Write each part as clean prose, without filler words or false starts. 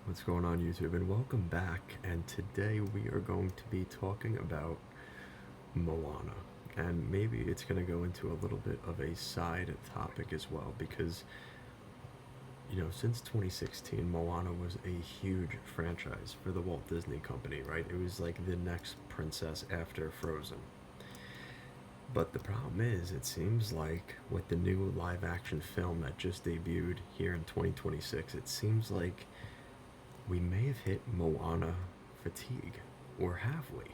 What's going on, YouTube? And welcome back. And today we are going to be talking about Moana. And maybe it's going to go into a little bit of a side topic as well because, since 2016, Moana was a huge franchise for the Walt Disney Company, right? It was like the next princess after Frozen. But the problem is, it seems like with the new live action film that just debuted here in 2026, it seems like we may have hit Moana fatigue, or have we?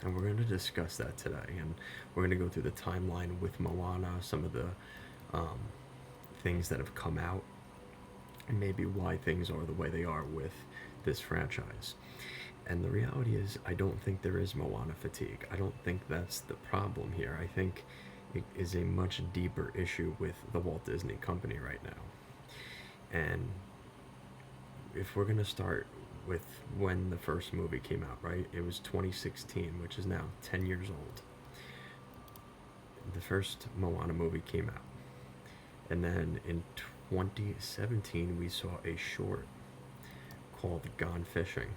And we're going to discuss that today. And we're going to go through the timeline with Moana, some of the um, things that have come out, and maybe why things are the way they are with this franchise. And the reality is, I don't think there is Moana fatigue. I don't think that's the problem here. I think it is a much deeper issue with the Walt Disney Company right now. And if we're going to start with when the first movie came out, right? It was 2016, which is now 10 years old. The first Moana movie came out. And then in 2017, we saw a short called Gone Fishing.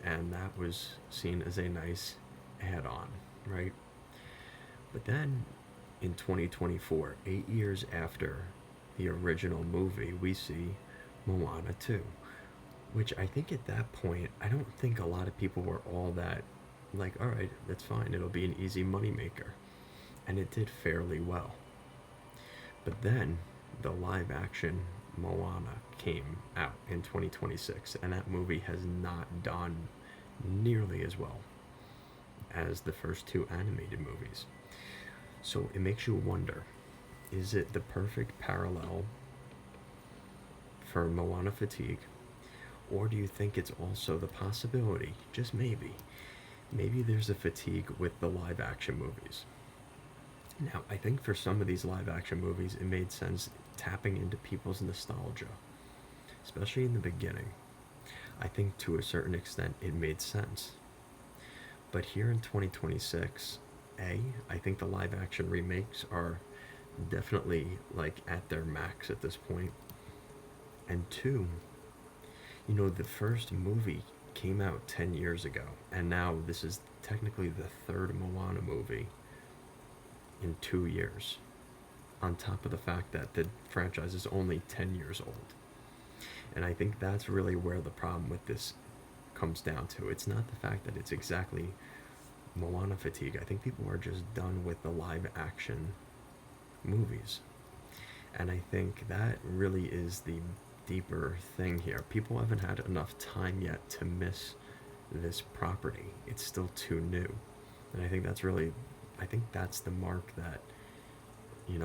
And that was seen as a nice add on, right? But then in 2024, 8 years after the original movie, we see Moana 2, which I think at that point, I don't think a lot of people were all that like, all right, that's fine, it'll be an easy moneymaker. And it did fairly well. But then the live action Moana came out in 2026, and that movie has not done nearly as well as the first two animated movies. So it makes you wonder, is it the perfect parallel for Moana fatigue? Or do you think it's also the possibility, just maybe there's a fatigue with the live action movies? Now, I think for some of these live action movies, it made sense tapping into people's nostalgia, especially in the beginning. I think to a certain extent it made sense. But here in 2026, I think the live action remakes are definitely like at their max at this point. And two, the first movie came out 10 years ago, and now this is technically the third Moana movie in 2 years, on top of the fact that the franchise is only 10 years old. And I think that's really where the problem with this comes down to. It's not the fact that it's exactly Moana fatigue. I think people are just done with the live action movies. And I think that really is the deeper thing here. People haven't had enough time yet to miss this property. It's still too new. And I think that's the mark that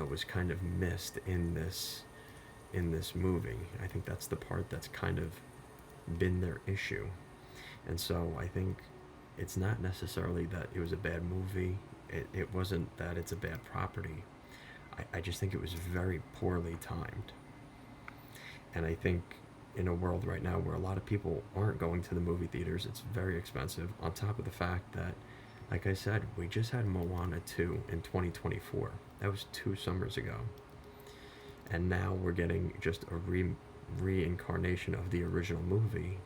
was kind of missed in this movie. I think that's the part that's kind of been their issue. And so I think it's not necessarily that it was a bad movie. It wasn't that it's a bad property. I just think it was very poorly timed. And I think in a world right now where a lot of people aren't going to the movie theaters, it's very expensive. On top of the fact that, like I said, we just had Moana 2 in 2024. That was 2 summers ago. And now we're getting just a reincarnation of the original movie.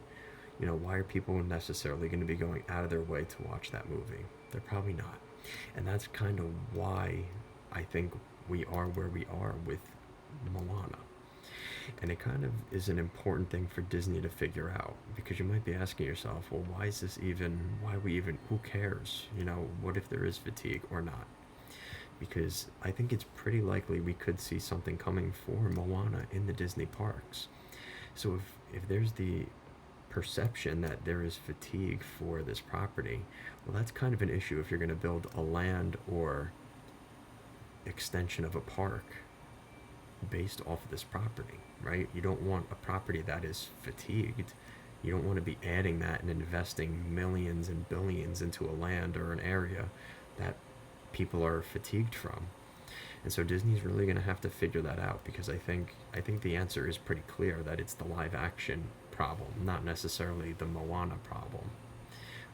Why are people necessarily going to be going out of their way to watch that movie? They're probably not. And that's kind of why I think we are where we are with Moana. And it kind of is an important thing for Disney to figure out, because you might be asking yourself, well, who cares? What if there is fatigue or not? Because I think it's pretty likely we could see something coming for Moana in the Disney parks. So if there's the perception that there is fatigue for this property, well, that's kind of an issue if you're going to build a land or extension of a park based off of this property, right? You don't want a property that is fatigued. You don't want to be adding that and investing millions and billions into a land or an area that people are fatigued from. And so Disney's really going to have to figure that out, because I think the answer is pretty clear that it's the live action problem, not necessarily the Moana problem.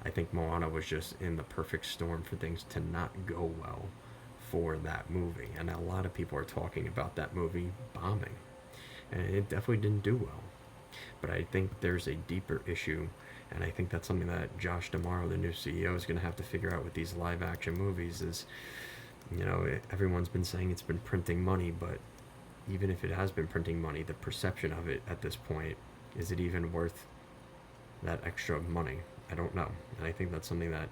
I think Moana was just in the perfect storm for things to not go well for that movie, and a lot of people are talking about that movie bombing, and it definitely didn't do well. But I think there's a deeper issue, and I think that's something that Josh D'Amaro, the new CEO, is going to have to figure out with these live action movies. Is, everyone's been saying it's been printing money, but even if it has been printing money, the perception of it at this point, is it even worth that extra money? I don't know. And I think that's something that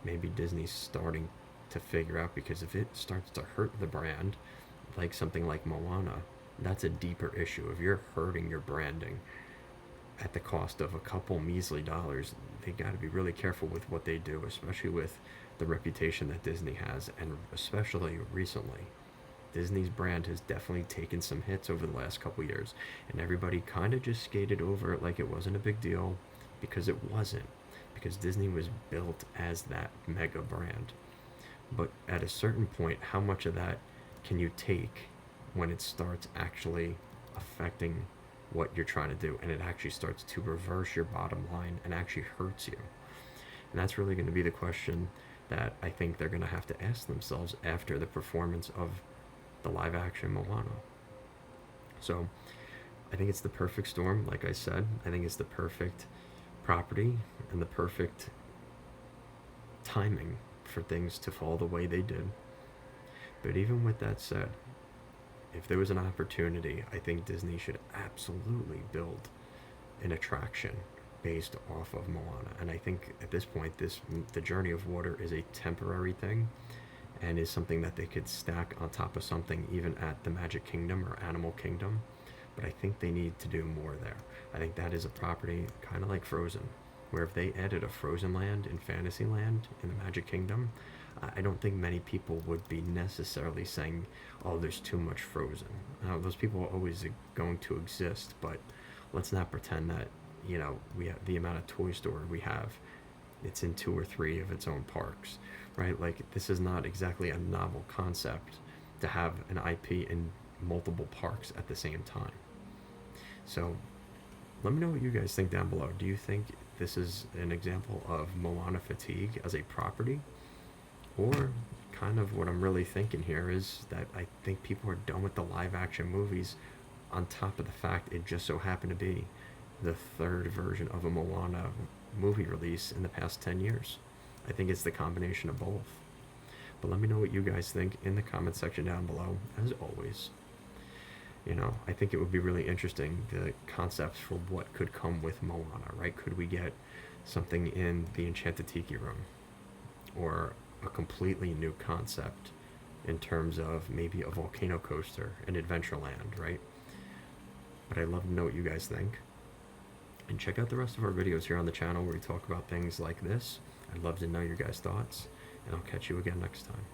maybe Disney's starting to figure out, because if it starts to hurt the brand, like something like Moana, that's a deeper issue. If you're hurting your branding at the cost of a couple measly dollars, they got to be really careful with what they do, especially with the reputation that Disney has, and especially recently. Disney's brand has definitely taken some hits over the last couple years, and everybody kind of just skated over it like it wasn't a big deal, because it wasn't. Because Disney was built as that mega brand. But at a certain point, how much of that can you take when it starts actually affecting what you're trying to do, and it actually starts to reverse your bottom line and actually hurts you? And that's really going to be the question that I think they're going to have to ask themselves after the performance of the live action Moana. So I think it's the perfect storm, like I said. I think it's the perfect property and the perfect timing for things to fall the way they did. But even with that said, if there was an opportunity, I think Disney should absolutely build an attraction based off of Moana. And I think at this point, the Journey of Water is a temporary thing, and is something that they could stack on top of something even at the Magic Kingdom or Animal Kingdom. But I think they need to do more there. I think that is a property kind of like Frozen, where if they added a Frozen land in Fantasyland in the Magic Kingdom, I don't think many people would be necessarily saying, oh, there's too much Frozen. Those people are always going to exist, but let's not pretend that, we have the amount of Toy Story we have, it's in 2 or 3 of its own parks, right? Like, this is not exactly a novel concept to have an IP in multiple parks at the same time. So let me know what you guys think down below. Do you think this is an example of Moana fatigue as a property? Or kind of what I'm really thinking here is that I think people are done with the live action movies, on top of the fact it just so happened to be the 3rd version of a Moana movie release in the past 10 years. I think it's the combination of both. But let me know what you guys think in the comment section down below, as always. I think it would be really interesting, the concepts for what could come with Moana, right? Could we get something in the Enchanted Tiki Room? Or a completely new concept in terms of maybe a volcano coaster in Adventureland, right? But I'd love to know what you guys think. And check out the rest of our videos here on the channel where we talk about things like this. I'd love to know your guys' thoughts, and I'll catch you again next time.